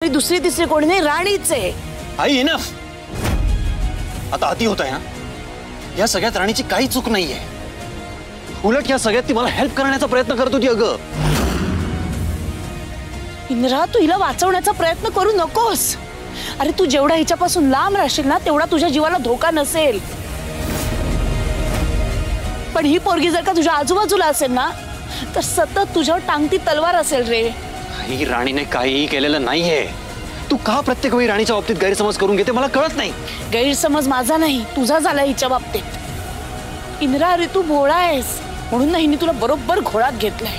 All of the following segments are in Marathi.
दुसरी तिसरी कोणी नाही, राणीच आहे. आई इनफ. आता अति होत आहे ना. या सगळ्यात राणीची काही चूक नाहीये. उलट या सगळ्यात ती मला हेल्प करण्याचा प्रयत्न करत होती. अगं इंद्रा, तू हिला वाचवण्याचा प्रयत्न करू नकोस. अरे तू जेवढा हिच्यापासून लांब राहशील ना तेवढा तुझ्या जीवाला धोका नसेल. पण ही पोरगी जर का तुझ्या आजूबाजूला असेल ना तर सतत तुझ्यावर टांगती तलवार असेल रे. आई राणीने काहीही केलेलं नाहीये. तू का प्रत्येक वेळी राणीच्या बाबतीत गैरसमज करून घेते मला कळत नाही. गैरसमज माझा नाही, तुझा झाला हिच्या बाबतीत. इंद्रा, अरे तू भोळा आहेस म्हणून नाही तुला बरोबर घोळात घेतलाय.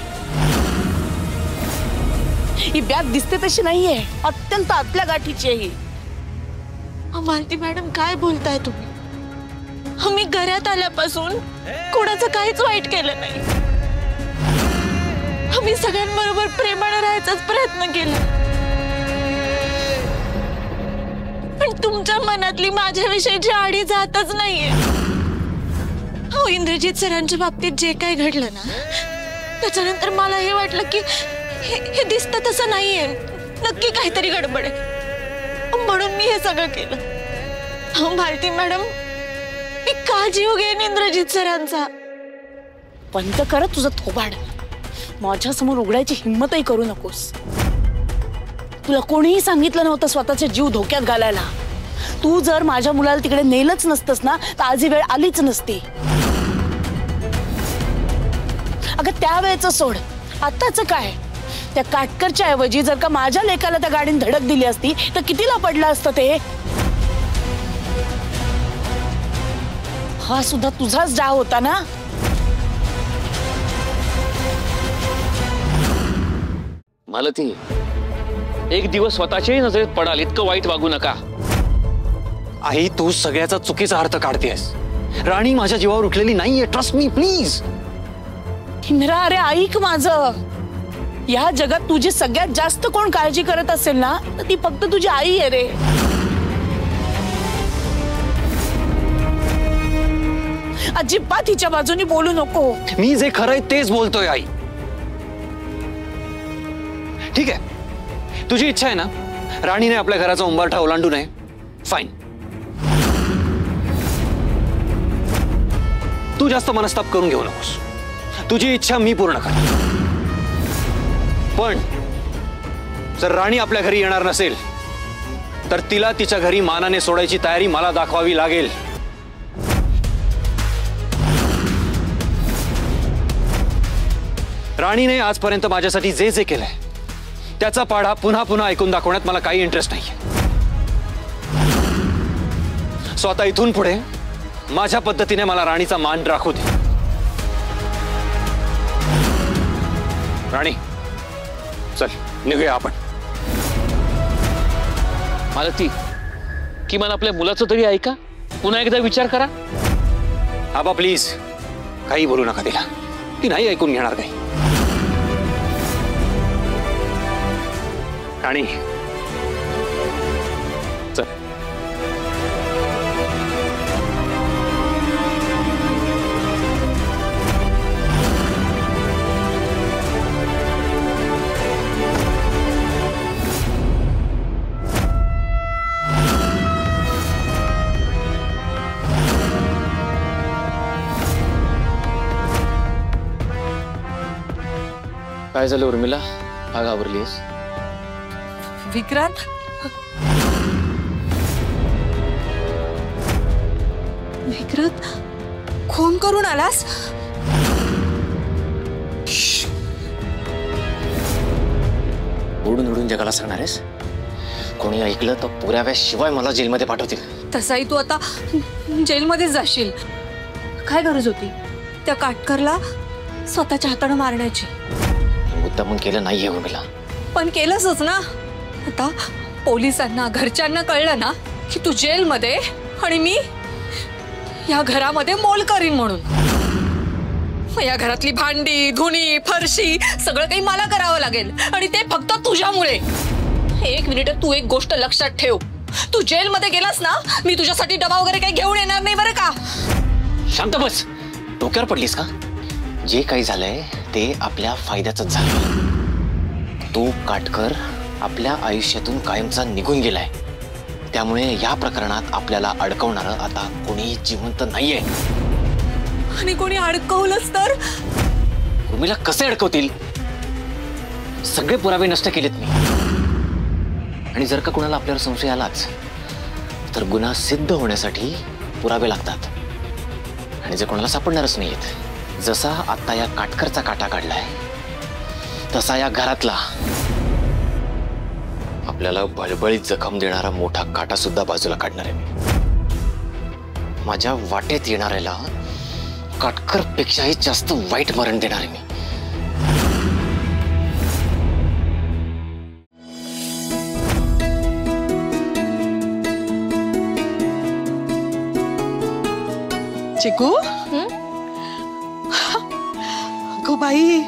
ही बॅग दिसते तशी नाहीये, अत्यंत आतल्या गाठीची आहे ही. मालती मॅडम, काय बोलताय तुम्ही? आम्ही घरात आल्यापासून कोणाचं काहीच वाईट केलं नाही. आम्ही सगळ्यांबरोबर प्रेमाने राहायचाच प्रयत्न केला. पण तुमच्या मनातली माझ्याविषयीची आडी जातच नाहीये. हो, इंद्रजित सरांच्या बाबतीत जे काही घडलं ना त्याच्यानंतर मला हे वाटलं की हे दिसतं तसं नाहीये, नक्की काहीतरी गडबड आहे, म्हणून मी हे सगळं केलं. हो मालती मॅडम, मी का जीव घेईन इंद्रजित सरांचा? बंद कर तुझं थोबाड. माझ्या समोर उघडायची हिम्मतही करू नकोस. तुला कोणीही सांगितलं नव्हतं स्वतःचा जीव धोक्यात घालायला. तू जर माझ्या मुलाला तिकडे नेलंच नसतंस ना तर आज ही वेळ आलीच नसती. अगं त्यावेळेचं सोड, आताच काय? त्या काटकरच्या ऐवजी जर का माझ्या लेकाला त्या गाडीने धडक दिली असती तर कितीला पडलं असतं ते? हा सुद्धा तुझाच डाव होता ना. मालती, एक दिवस स्वतःच्याही नजरेत पडाल इतकं वाईट वागू नका. आई तू सगळ्याचा चुकीचा अर्थ काढतेस. राणी माझ्या जीवावर उठलेली नाहीये, ट्रस्ट मी प्लीज. इंद्रा, अरे ऐक माझं. या जगात तुझी सगळ्यात जास्त कोण काळजी करत असेल ना तर ती फक्त तुझी आई आहे रे. अजिबात हिच्या बाजूनी बोलू नको. मी जे खरंय तेच बोलतोय आई. ठीक आहे, तुझी इच्छा आहे ना राणीने आपल्या घराचा उंबरठा ओलांडू नये, फाईन. तू जास्त मनस्ताप करून घेऊ नकोस. तुझी इच्छा मी पूर्ण कर. पण जर राणी आपल्या घरी येणार नसेल तर तिला तिच्या घरी मानाने सोडायची तयारी मला दाखवावी लागेल. राणीने आजपर्यंत माझ्यासाठी जे जे केलंय त्याचा पाढा पुन्हा पुन्हा ऐकून दाखवण्यात मला काही इंटरेस्ट नाहीये. स्वतः इथून पुढे माझ्या पद्धतीने मला राणीचा मान राखू दे. राणी, चल निघूया आपण. मालती, किमान आपल्या मुलाचं तरी ऐका. पुन्हा एकदा विचार करा. आबा प्लीज, काही बोलू नका तिला. ती नाही ऐकून घेणार काही. राणी चल. काय झालं उर्मिला, का घाबरलीस? विक्रांत, विक्रांत खून करून आलास? उडून उडून जगाला सांगणार आहेस? कोणी ऐकलं तर पुराव्याशिवाय मला जेलमध्ये पाठवतील. तसाही तू आता जेलमध्येच जाशील. काय गरज होती त्या काटकरला स्वतःच्या हाताने मारण्याची? मुद्दामून केलं नाहीये उर्मिला. पण केलंसच ना. आता पोलिसांना, घरच्यांना कळलं ना की तू जेलमध्ये आणि मी या घरामध्ये मोल करीन म्हणून. या घरातली भांडी, धुणी, फरशी सगळं काही मला करावं लागेल आणि ते फक्त तुझ्यामुळे. एक मिनिट, तू एक गोष्ट लक्षात ठेव. तू जेलमध्ये गेलास ना, मी तुझ्यासाठी डबा वगैरे काही घेऊन येणार नाही बरं का. शांत बस. डोक्यावर पडलीस का? जे काही झालंय ते आपल्या फायद्याचंच झालंय. तू काटकर आपल्या आयुष्यातून कायमचा निघून गेलाय. त्यामुळे या प्रकरणात आपल्याला अडकवणारं आता कोणीही जिवंत नाहीये. आणि कोणी अडकवलंच तर? उर्मिला कसे अडकवतील? सगळे पुरावे नष्ट केलेत मी. आणि जर का कुणाला आपल्यावर संशय आलाच तर गुन्हा सिद्ध होण्यासाठी पुरावे लागतात. आणि जे कोणाला सापडणारच नाहीत. जसा आता या काटकरचा काटा काढलाय तसा या घरातला आपल्याला बळबळीत जखम देणारा मोठा काटा सुद्धा बाजूला काढणार आहे मी. माझ्या वाटेत येणाऱ्याला काटकर पेक्षाही जास्त वाईट मरण देणार आहे मी. चिकू गो बाई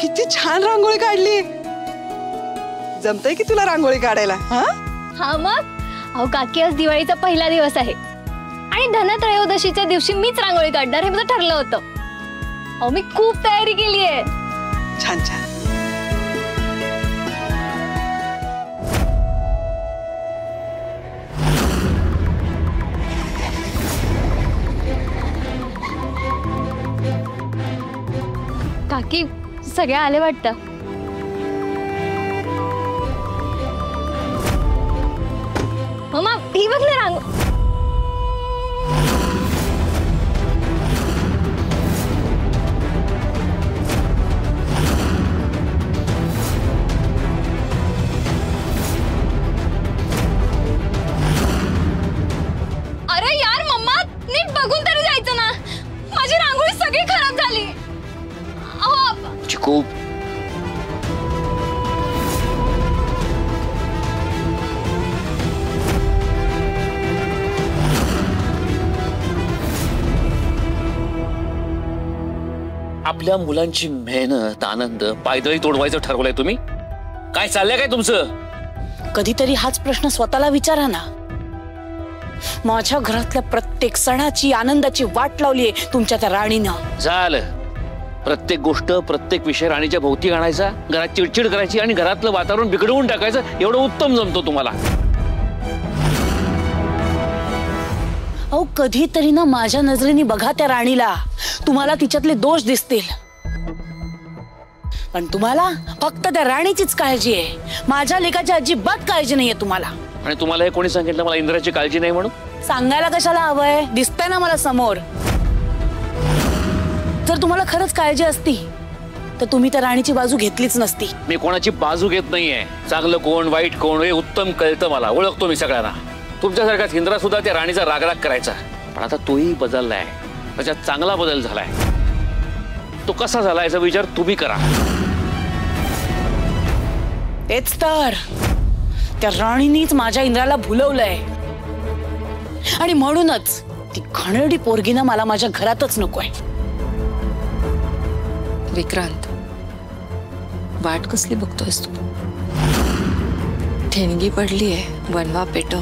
किती छान रांगोळी काढली. जमतंय की तुला रांगोळी काढायला? हा मग अहो काकी, आज दिवाळीचा पहिला दिवस आहे आणि धनत्रयोदशीच्या दिवशी मीच रांगोळी काढणार हे माझं ठरलं होतं. अहो मी खूप तयारी केली आहे. छान छान. काकी सगळे आले वाटतं. मम्मा ही बघ ना रांगो. अरे यार मम्मा, नीट बघून तरी जायचं ना. माझी रांगोळी सगळी खराब झाली. चिकू आपल्या मुलांची मेहनत आनंद पायदळी तोडवायचं ठरवलंय तुम्ही? काय चाललंय काय तुमचं? कधीतरी हाच प्रश्न स्वतःला विचारा ना. माझ्या घरातल्या प्रत्येक सणाची आनंदाची वाट लावलीये तुमच्या त्या राणीनं. झालं. प्रत्येक गोष्ट प्रत्येक विषय राणीच्या भोवती आणायचा, घरात चिडचिड करायची आणि घरातलं वातावरण बिघडवून टाकायचं, एवढं उत्तम जमतो तुम्हाला. अहो कधीतरी ना माझ्या नजरेने बघा त्या राणीला, तुम्हाला तिच्यातले दोष दिसतील. पण तुम्हाला फक्त त्या राणीचीच काळजी आहे. माझ्या लेकाची अजिबात काळजी नाहीये तुम्हाला. आणि तुम्हाला हे कोणी सांगितलं मला इंद्राची काळजी नाही म्हणून? सांगायला कशाला हवंय? दिसतंय ना मला समोर. जर तुम्हाला खरंच काळजी असती तर तुम्ही त्या राणीची बाजू घेतलीच नसती. मी कोणाची बाजू घेत नाहीये. चांगलं कोण वाईट कोण हे उत्तम कळतं मला. ओळखतो मी सगळ्यांना. तुमच्यासारखाच इंद्रा सुद्धा त्या राणीचा रागराग करायचा. पण आता तोही बदललाय. त्याच्यात चांगला बदल झालाय. तो कसा झाला याचा विचार तुम्ही करा. तेच तर त्या राणीनीच माझ्या इंद्राला भुलवलंय. आणि म्हणूनच ती घाणेरडी पोरगीनं मला माझ्या घरातच नकोय. विक्रांत, वाट कसली बघतोयस तू? ठेणगी पडलीये, बनवा पेटव.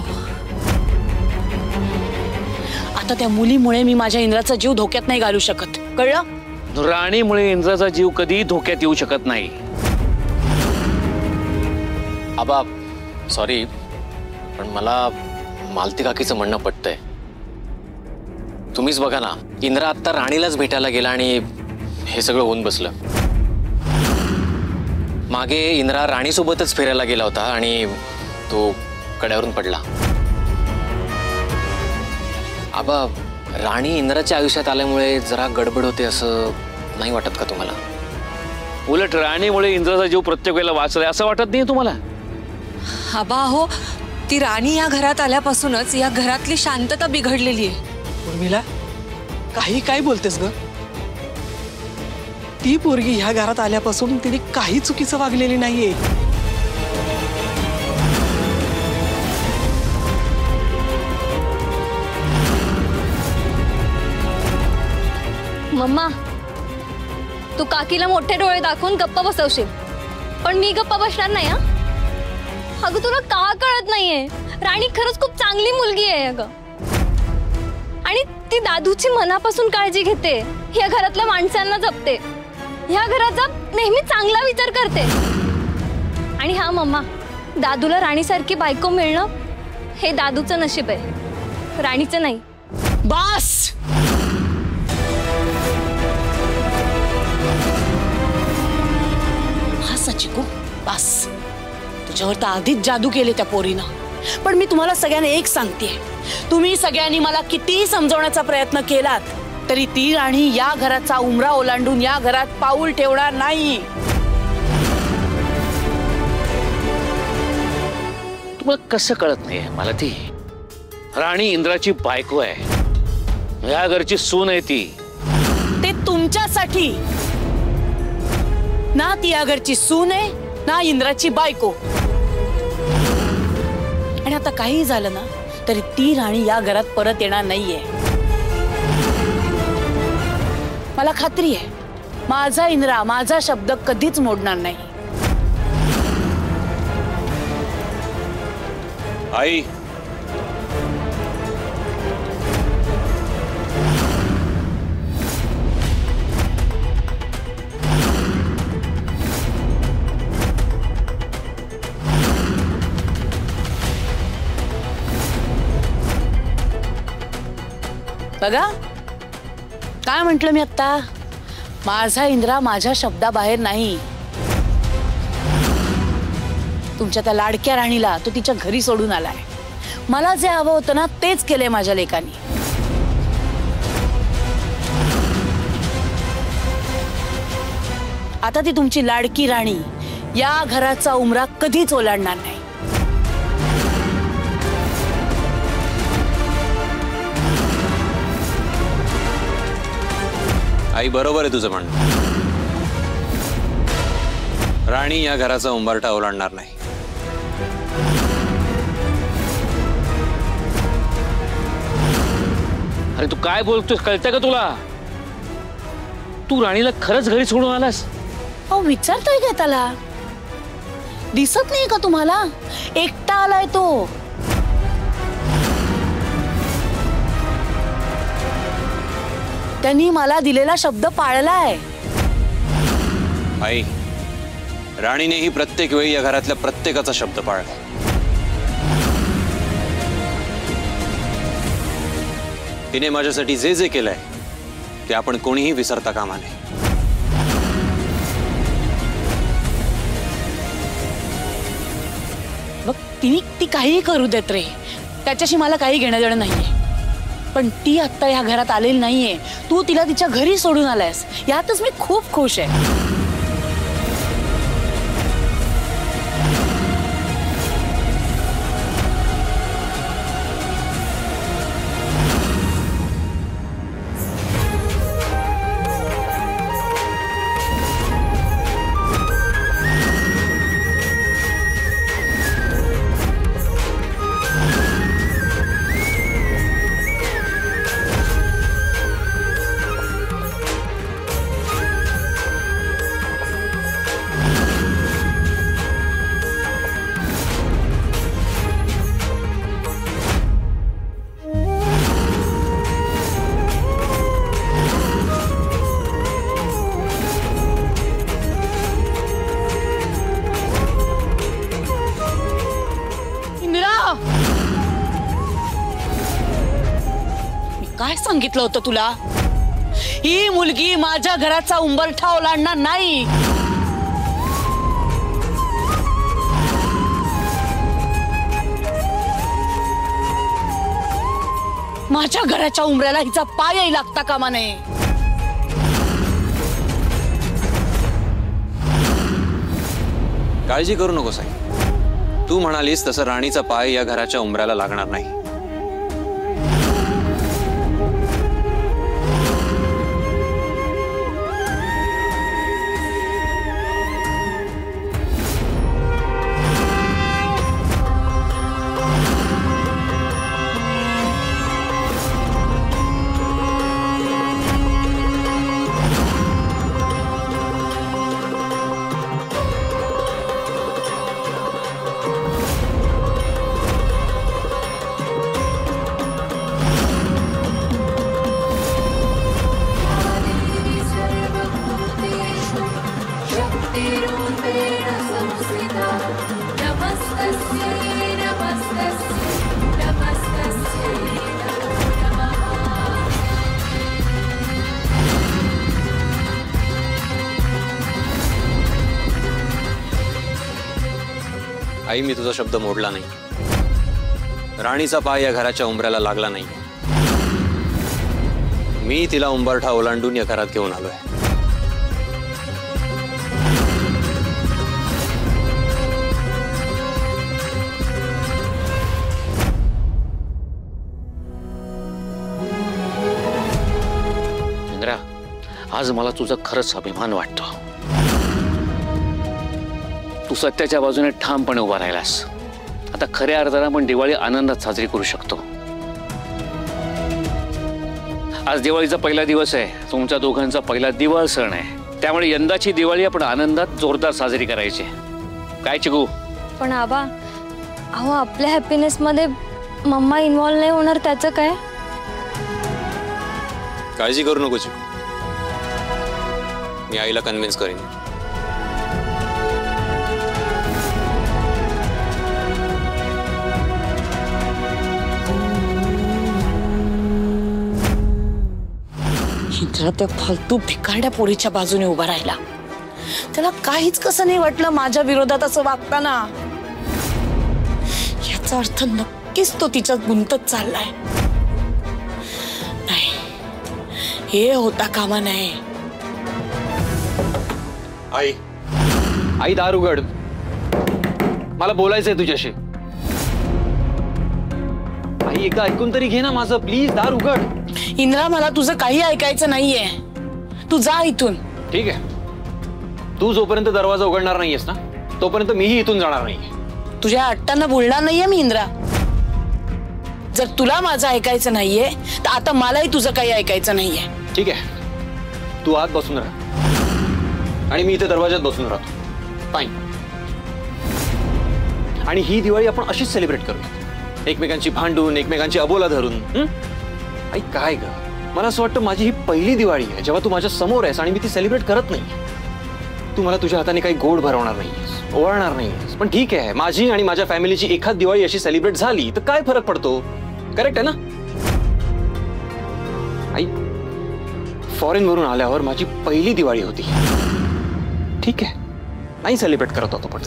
आता त्या मुलीमुळे मी माझ्या इंद्राचा जीव धोक्यात नाही घालू शकत, कळलं? राणीमुळे इंद्राचा जीव कधी धोक्यात येऊ शकत नाही. आबा सॉरी, पण मला मालती काकीचं म्हणणं पटतंय. तुम्हीच बघा ना, इंद्रा आत्ता राणीलाच भेटायला गेला आणि हे सगळं होऊन बसलं. मागे इंद्रा राणीसोबतच फिरायला गेला होता आणि तो कड्यावरून पडला. आबा, राणी इंद्राच्या आयुष्यात आल्यामुळे जरा गडबड होते असं नाही वाटत का तुम्हाला? उलट राणीमुळे इंद्राचा जीव प्रत्येक वेळेला वाचलाय असं वाटत नाही तुम्हाला? आबा हो, ती राणी या घरात आल्यापासूनच या घरातली शांतता बिघडलेली आहे. उर्मिला, काही काय बोलतेस ग? ती पोरगी ह्या घरात आल्यापासून तिने काही चुकीचं वागलेली नाहीये. मम्मा, तू काकीला मोठे डोळे दाखवून गप्पा बसवशील, पण मी गप्पा बसणार नाही. अगं तुला का कळत नाहीये? राणी खरंच खूप चांगली मुलगी आहे अगं. आणि ती दादूची मनापासून काळजी घेते, या घरातल्या माणसांना जपते, या घराचा नेहमी चांगला विचार करते. आणि हा मम्मा, दादूला राणीसारखी बायको मिळणं हे दादूचं नशीब आहे, राणीचं नाही. बास. हा सचिको बास. तुझ्यावर तर आधीच जादू केले त्या पोरीनं. पण मी तुम्हाला सगळ्यांना एक सांगतेय, तुम्ही सगळ्यांनी मला कितीही समजवण्याचा प्रयत्न केलात तरी ती राणी या घराचा उमरा ओलांडून या घरात पाऊल ठेवणार नाही. तुम्हाला कसं कळत नाहीये मला, ती राणी इंद्राची बायको आहे, या घरची सून आहे ती. ते तुमच्यासाठी ना ती या घरची सून आहे ना इंद्राची बायको. आणि आता काही झालं ना तरी ती राणी या घरात परत येणार नाहीये. मला खात्री आहे माझा इंद्रा माझा शब्द कधीच मोडणार नाही. आई, बघा काय म्हंटल मी आता, माझा इंद्रा माझ्या शब्दाबाहेर नाही. तुमच्या त्या लाडक्या राणीला तो तिच्या घरी सोडून आलाय. मला जे हवं होतं ना तेच केलंय माझ्या लेकानी. आता ती तुमची लाडकी राणी या घराचा उमरा कधीच ओलांडणार नाही. आई बरोबर आहे तुझं म्हणणं. राणी या घराचा उंबरठा ओलांडणार नाही. अरे तू काय बोलतोस, कळतंय का तुला? तू राणीला खरंच घरी सोडून आलास? अहो विचारताय का त्याला? दिसत नाही का तुम्हाला? एकटा आलाय तो. त्यांनी मला दिलेला शब्द पाळलाय. आई, राणीनेही प्रत्येक वेळी या घरातल्या प्रत्येकाचा शब्द पाळला. तिने माझ्यासाठी जे जे केलंय ते आपण कोणीही विसरता कामा नये. बघ ती काहीही करू देत रे, त्याच्याशी मला काही घेणं देणं नाहीये. पण ती आता या घरात आलेली नाहीये. तू तिला तिच्या घरी सोडून आलायस, यातच मी खूप खुश आहे. काय सांगितलं होतं तुला? ही मुलगी माझ्या घराचा उंबरठा ओलांडणार नाही. माझ्या घराच्या उंबऱ्याला हिचा पायही लागता कामा नये. काळजी करू नकोस आई. तू म्हणालीस तसं राणीचा पाय या घराच्या उंबऱ्याला लागणार नाही. आई, मी तुझा शब्द मोडला नाही. राणीचा पाय या घराच्या उंबऱ्याला लागला नाही. मी तिला उंबरठा ओलांडून या घरात घेऊन आलोय. इंद्रा, आज मला तुझा खरंच अभिमान वाटतो. तू सत्याच्या बाजूने ठामपणे उभा राहिलास. आता खऱ्या अर्थाने आपण दिवाळी आनंदात साजरी करू शकतो. आज दिवाळीचा पहिला दिवस आहे. तुमच्या दोघांचा पहिला दिवाळ सण आहे. त्यामुळे यंदाची दिवाळी आपण आनंदात जोरदार साजरी करायची. काय चिकू? पण आबा, अहो आपल्या हॅपीनेस मध्ये मम्मा इन्व्हॉल्व नाही होणार त्याचं काय? काळजी करू नको चिकू, मी आईला कन्व्हिन्स करेन. इंद्रा त्या फालतू भिकारड्या पोरीच्या बाजूने उभा राहिला. त्याला काहीच कसं नाही वाटलं माझ्या विरोधात असं वागताना. याचा अर्थ नक्कीच तो तिच्यात गुंतत चाललाय. नाही, हे होता कामा नये. आई, आई दार उघड, मला बोलायचंय तुझ्याशी. आई, एकदा ऐकून तरी घे ना माझं, प्लीज. दार उघड. इंद्रा, मला तुझं काही ऐकायचं नाहीये. तू जा इथून. ठीक आहे, तू जोपर्यंत दरवाजा उघडणार नाहीयेस ना, तोपर्यंत मीही इथून जाणार नाहीये. तुझ्या हट्टांना बोलणार नाहीये मी इंद्रा. जर तुला माझं ऐकायचं नाहीये तर आता मलाही तुझं काही ऐकायचं नाहीये. ठीक आहे, तू आत बसून राहा आणि मी इथे दरवाजात बसून राहतो. फाईन. आणि ही दिवाळी आपण अशीच सेलिब्रेट करूया, एकमेकांची भांडून, एकमेकांची अबोला धरून. आई काय ग, मला असं वाटतं माझी ही पहिली दिवाळी आहे जेव्हा तू माझ्या समोर आहेस आणि मी ती सेलिब्रेट करत नाही. तू मला तुझ्या हाताने काही गोड भरवणार नाहीयेस, ओवाळणार नाहीयेस. पण ठीक आहे, माझी आणि माझ्या फॅमिलीची एखाद दिवाळी अशी सेलिब्रेट झाली तर काय फरक पडतो? करेक्ट आहे ना? आई, फॉरेन वरून आल्यावर माझी पहिली दिवाळी होती. ठीक आहे, नाही सेलिब्रेट करत होतो पण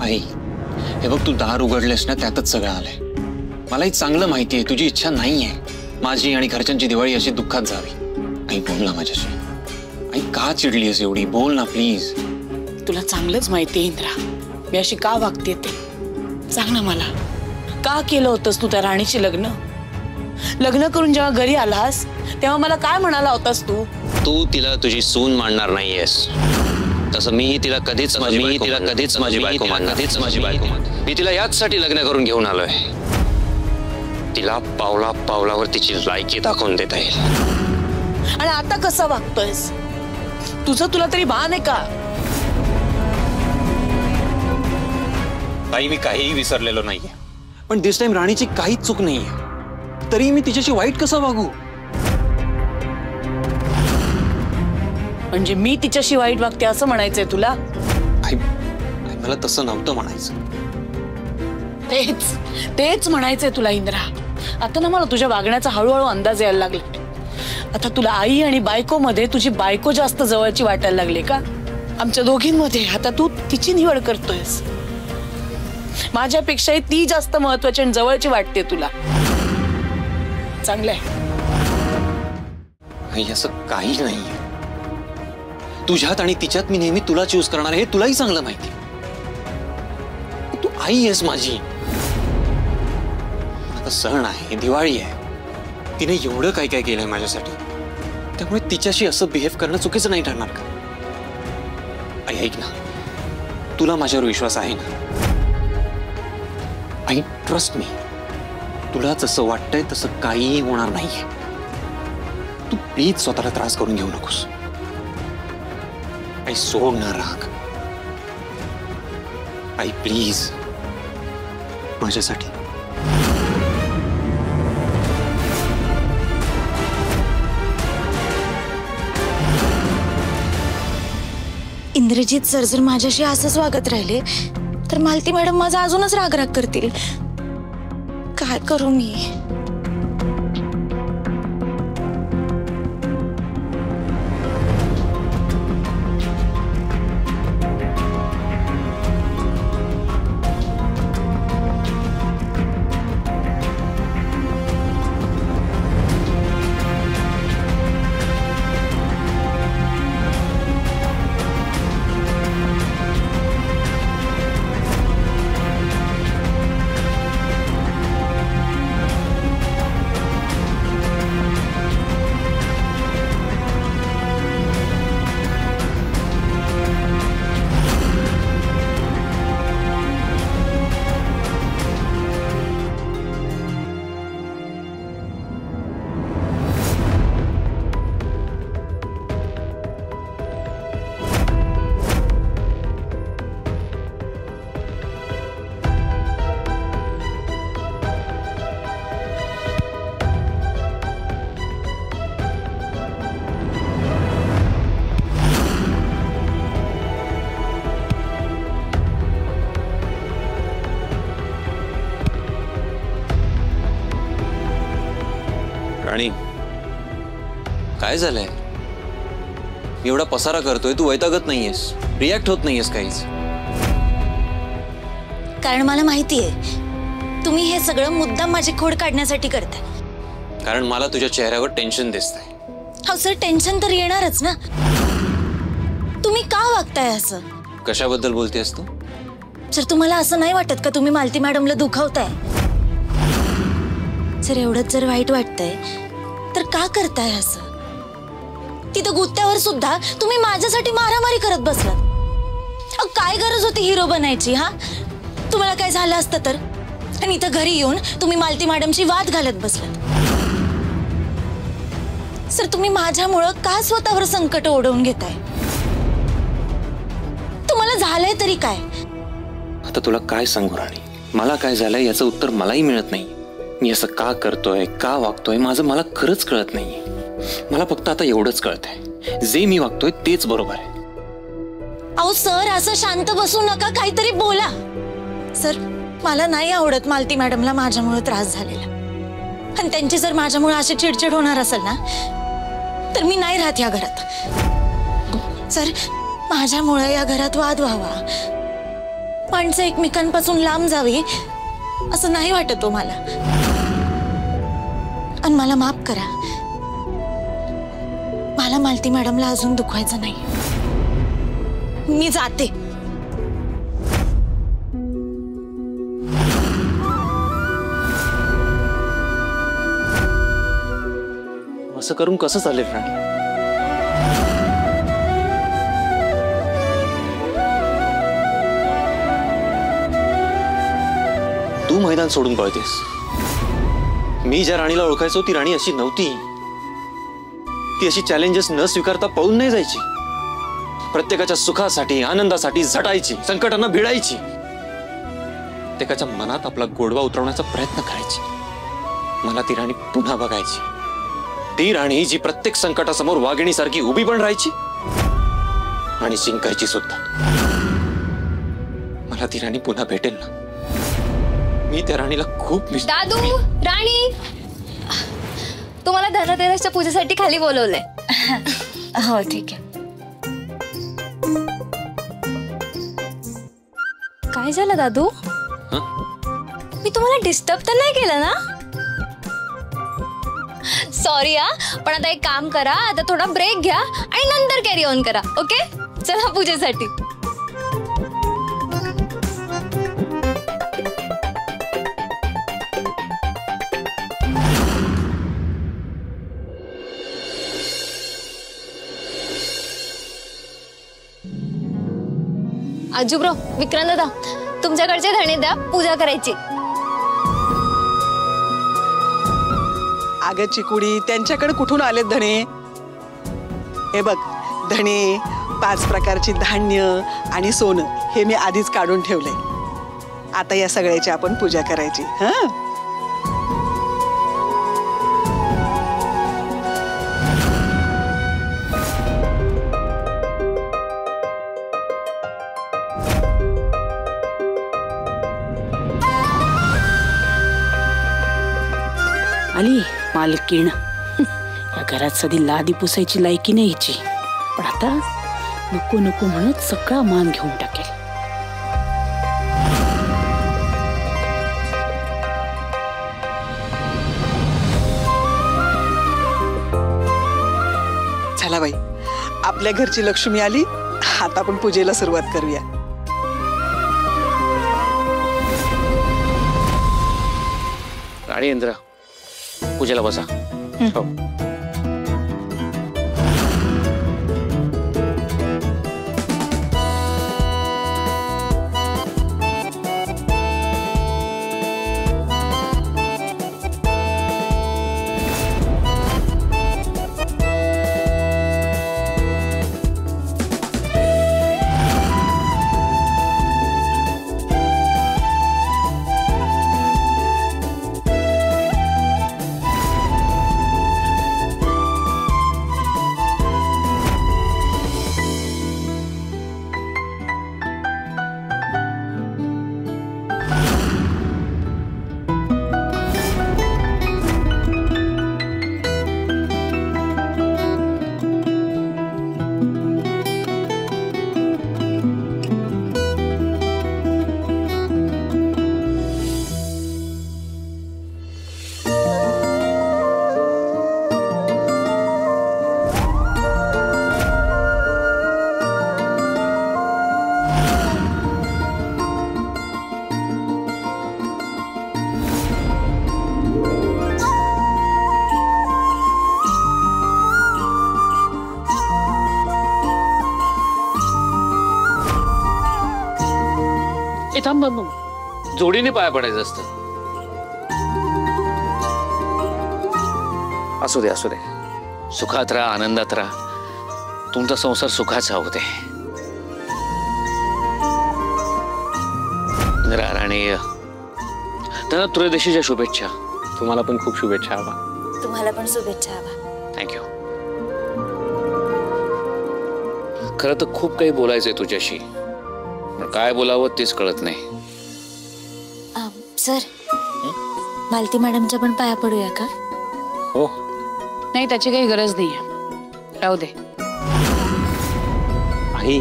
आई, हे बघ, तू दार उघडलेस ना, त्यातच सगळं आलंय. मलाही चांगलं माहिती आहे तुझी इच्छा नाहीये माझी आणि घरच्यांची दिवाळी अशी दुःखात जावी. आई, बोल ना माझ्याशी. आई, का चिडलीस एवढी? बोल ना प्लीज. तुला चांगलंच माहितीये इंद्रा, मी अशी का वागते ते. सांग ना मला, का केलं होतंस तू त्या राणीची लग्न? लग्न करून जेव्हा घरी आलास तेव्हा मला काय म्हणाला होतास तू? तू तिला तुझी सून मानणार नाहीयेस, तसं मीही तिला कधीच माझी बायको मानणार. मी तिला याचसाठी लग्न करून घेऊन आलोय, तिला पावला पावलावर तिची लायकी दाखवून देता येईल. आणि आता कसं वागतोयस? तुझं तुला तरी भान आहे का? आई, मी काहीही विसरलेलो नाहीये, पण दिस टाइम राणीची काहीच चूक नाहीये, तरी मी तिच्याशी वाईट कसं वागू? म्हणजे मी तिच्याशी वाईट वागते असं म्हणायचंय तुला? आई, मला तसं नव्हतं म्हणायचं. तेच म्हणायचंय तुला इंद्रा. आता ना मला तुझ्या वागण्याचा हळूहळू अंदाज यायला लागला. आता तुला आई आणि बायको मध्ये तुझी बायको जास्त जवळची वाटायला लागली का? आमच्या दोघींमध्ये आता तू तिची निवड करतोयस. माझ्यापेक्षाही ती जास्त महत्वाची आणि जवळची वाटते तुला. चांगलंय. आई, असं काही नाहीये. तुझ्यात आणि तिच्यात मी नेहमी तुला चूज करणार, हे तुलाही चांगलं माहिती. तू आई आहेस माझी. आता सण आहे, दिवाळी आहे, तिने एवढं काय काय केलंय माझ्यासाठी, त्यामुळे तिच्याशी असं बिहेव करणं चुकीचं नाही ठरणार का? आई, ऐक ना, तुला माझ्यावर विश्वास आहे ना? आई ट्रस्ट मी, तुला जसं वाटतंय तसं काहीही होणार नाहीये. तू प्लीज स्वतःला त्रास करून घेऊ नकोस. आई सोड ना राग. आई प्लीज माझ्यासाठी. इंद्रजित सर जर माझ्याशी असंच वागत राहिले तर मालती मॅडम माझा अजूनच रागराग करतील. काय करू मी? राणी, काय झालंय? मी एवढा पसारा करतोय, तू वैतागत नाहीयेस, रिॲक्ट होत नाहीयेस काहीच. कारण मला माहितीये तुम्ही हे सगळं मुद्दाम माझी खोड काढण्यासाठी करताय. कारण मला तुझ्या चेहऱ्यावर टेन्शन दिसतंय. हो सर, टेन्शन तर येणारच ना. तुम्ही का वागताय असं? कशाबद्दल बोलतेस तू? सर, तुम्हाला असं नाही वाटत का तुम्ही मालती मॅडमला दुखावताय? सर, एवढंच जर वाईट वाटतंय तर का करताय असं? तिथं गुत्त्यावर सुद्धा तुम्ही माझ्यासाठी मारामारी करत बसलात. काय गरज होती हिरो बनायची? हा, तुम्हाला काय झालं असतं तर? आणि इथं घरी येऊन तुम्ही मालती मॅडमची वाद घालत बसलात. सर, तुम्ही माझ्यामुळं का स्वतःवर संकट ओढवून घेताय? तुम्हाला झालंय तरी काय? आता तुला काय सांगू राणी, मला काय झालंय याचं उत्तर मलाही मिळत नाही. मी असं का करतोय, का वागतोय, माझं मला खरंच कळत नाहीये. मला फक्त आता एवढंच कळतंय, जे मी वागतोय तेच बरोबर आहे. अहो सर, असं शांत बसू नका, काहीतरी बोला. सर, मला नाही आवडत मालती मॅडमला माझ्यामुळे त्रास झालेला. आणि त्यांची जर माझ्यामुळे अशी चिडचिड होणार असेल ना तर मी नाही राहत या घरात. सर, माझ्यामुळे या घरात वाद व्हावा, माणसं एकमेकांपासून लांब जावी असं नाही वाटत हो मला. आणि मला माफ करा, मला मालती मॅडमला अजून दुखवायचं नाही. मी जाते. असं करून कसं चालेल राणी? तू मैदान सोडून पळतेस. मी ज्या राणीला ओळखायचो ती राणी अशी नव्हती. ती अशी चॅलेंजेस न स्वीकारता पळून नाही जायची. प्रत्येकाच्या सुखासाठी, आनंदासाठी झटायची, संकटांना भिडायची. प्रत्येकाच्या मनात आपला गोडवा उतरवण्याचा प्रयत्न करायची. मला ती राणी पुन्हा बघायची. ती राणी जी प्रत्येक संकटासमोर वाघिणीसारखी उभी पण राहायची आणि जिंकायची सुद्धा. मला ती राणी पुन्हा भेटेल ना? मी त्या राणीला खूप मिस. दादू, राणी, तुम्हाला धनतेरसच्या पूजेसाठी खाली बोलवलंय. हो, ठीक आहे. काय झालं दादू? मी तुम्हाला डिस्टर्ब तर नाही केलं ना? सॉरी हा, पण आता एक काम करा, आता थोडा ब्रेक घ्या आणि नंतर कॅरी ऑन करा. ओके, चला पूजेसाठी. आजूब्रो, विक्रांत दादा, तुमच्याकडचे धणे द्या, पूजा करायची. अगं चिकुडी, त्यांच्याकडे कुठून आलेत धणे? हे बघ, धणे, 5 प्रकारची धान्य आणि सोनं हे मी आधीच काढून ठेवलंय. आता या सगळ्याची आपण पूजा करायची. हं? आली मालकीण. या घरात सधी लादी पुसायची लायकी नाही हिची, पण आता नको नको म्हणत सगळा मान घेऊन टाकेल. चला बाई, आपल्या घरची लक्ष्मी आली. आता आपण पूजेला सुरुवात करूया. राणी इंद्रा, पूजेला बसा. हो. थांब, जोडीने पाया पडायचं असतं. असू दे असू दे, सुखात राहा, आनंदात राहा. तुमचा संसार सुखाचा होते. राणी, त्यांना त्रयोदशीच्या शुभेच्छा. तुम्हाला पण खूप शुभेच्छा. आबा, तुम्हाला पण शुभेच्छा. आबा, थँक्यू. खरं तर खूप काही बोलायचंय तुझ्याशी, पण काय बोलावं तेच कळत नाही. सर, मालती मॅडमच्या पण पाया पडूया का? हो. नाही, त्याची काही गरज नाहीये, राहू दे. आई,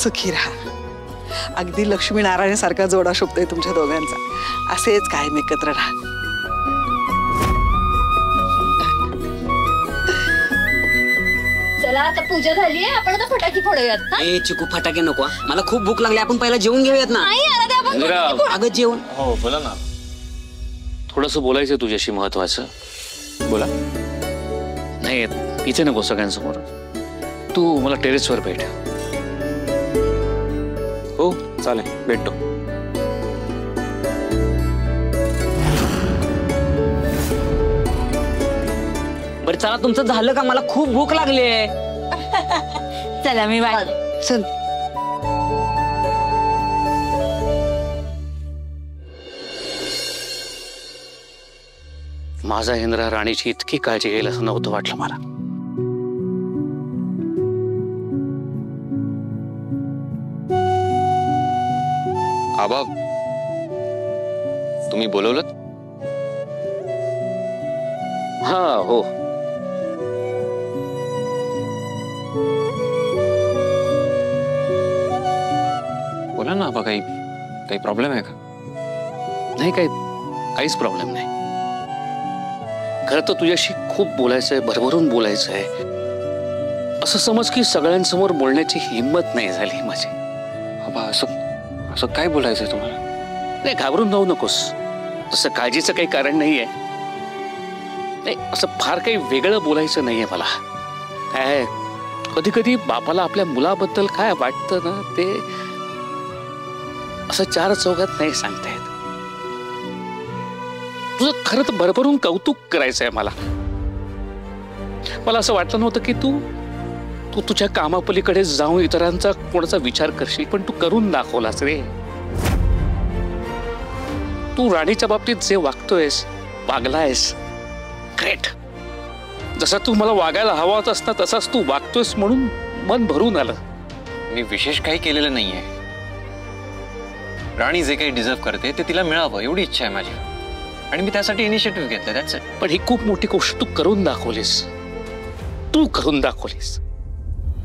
सुखी राहा. अगदी लक्ष्मीनारायणासारखा जोडा शोभतोय तुमच्या दोघांचा. असेच कायम एकत्र राहा. चला, आता पूजा झालीये, आपण आता फटाके फोडूयात. हा? ए चिकू, फटाके नको हा. मला खूप भूक लागली. आपण पहिला जेवून घेऊयात ना. नाही, आता आपण इंदिरा. फटाके फोडू. अगं जेवण. हो बोला ना. थोडंसं बोलायचंय तुझ्याशी महत्वाचं. बोला. नाही, इथे नको सगळ्यांसमोर. तू मला टेरेसवर भेट. हो चालेल, भेटतो. बरं चला, तुमचं झालं का? मला खूप भूक लागली आहे. चला, मी बाय. चल. माझा इंद्रा राणीची इतकी काळजी घेईल असं नव्हतं वाटलं मला. आबा, तुम्ही बोलवलं? हा, हो. बोला ना आबा, काही प्रॉब्लेम आहे का? नाही, काहीच प्रॉब्लेम नाही. खरं तर तुझ्याशी खूप बोलायचंय, भरभरून बोलायचंय. असं समज की सगळ्यांसमोर बोलण्याची हिंमत नाही झाली माझी. आबा, असं काय बोलायचंय तुम्हाला? नाही, घाबरून जाऊ नकोस. तसं काळजीचं काही कारण नाहीये. नाही, असं फार काही वेगळं बोलायचं नाहीये मला. काय कधी कधी बापाला आपल्या मुलाबद्दल काय वाटतं ना, ते असं चार चौघात नाही सांगता येत. तुझं खरं तर भरभरून कौतुक करायचंय मला. मला असं वाटलं नव्हतं की तू तू तुझ्या कामापलीकडे जाऊन इतरांचा कोणाचा विचार करशील, पण तू करून दाखवलास रे. तू राणीच्या बाबतीत जे वागतोयस, वागलायस, ग्रेट. जसा तू मला वागायला हवा होतास ना, तसाच तू वागतोयस म्हणून मन भरून आलं. मी विशेष काही केलेलं नाहीये. राणी जे काही डिझर्व करते ते तिला मिळावं एवढी इच्छा आहे माझी, आणि मी त्यासाठी इनिशिएटिव्ह घेतलं. That's it. पण ही खूप मोठी गोष्ट तू करून दाखवलीस. तू करून दाखवलीस.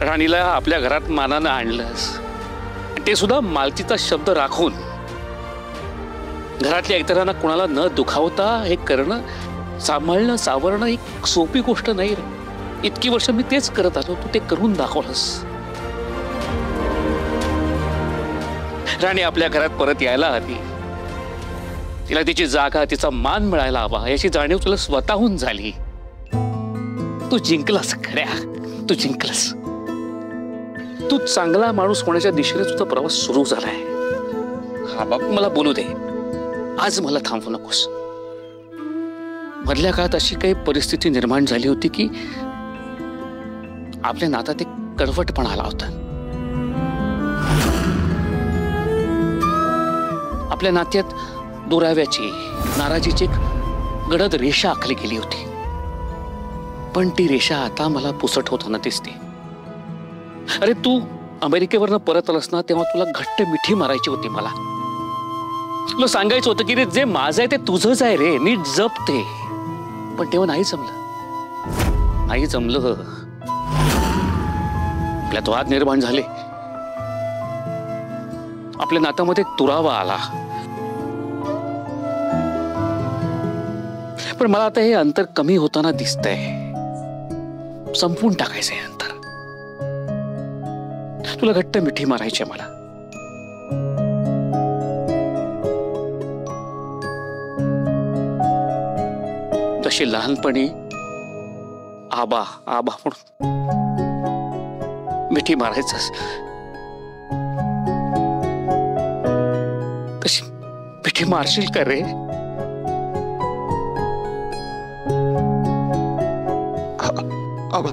राणीला आपल्या घरात मानानं आणलंस, ते सुद्धा मालतीचा शब्द राखून. घरातल्या इतरांना कोणाला न दुखावता हे करणं, सांभाळणं, सावरणं ही सोपी गोष्ट नाही रे. इतकी वर्ष मी तेच करत आलो, तू ते करून दाखवलंस. राणी आपल्या घरात परत यायला हवी. तिला तिची जागा, तिचा मान मिळायला हवा, याची जाणीव तुला स्वतःहून झाली. तू जिंकलास खऱ्या, तू जिंकलास. तू चांगला माणूस होण्याच्या दिशेने तुझा प्रवास सुरू झालाय. हा बाप, मला बोलू दे. आज मला थांबवू नकोस. मधल्या काळात अशी काही परिस्थिती निर्माण झाली होती की आपल्या नात्यात एक कडवटपणा आला होता. आपल्या नात्यात दुराव्याची, नाराजीची एक गडद रेषा आखली गेली होती. पण ती रेषा आता मला पुसट होताना दिसते. अरे तू अमेरिकेवरनं परत आलास ना, तेव्हा तुला घट्ट मिठी मारायची होती. मला तुला सांगायचं होतं की रे, जे माझं आहे ते तुझंच आहे रे, नीट जप ते. पण तेव्हा नाही जमलं. नाही जमलं. आपल्यात वाद निर्माण झाले. आपल्या नात्यामध्ये दुरावा आला. पण मला आता हे अंतर कमी होताना दिसतंय. संपून टाकायचंय अंतर. तुला घट्ट मिठी मारायची मला. तशी लहानपणी आबा आबा म्हणून मिठी मारायचंस, तशी मिठी मारशील का रे? आबा,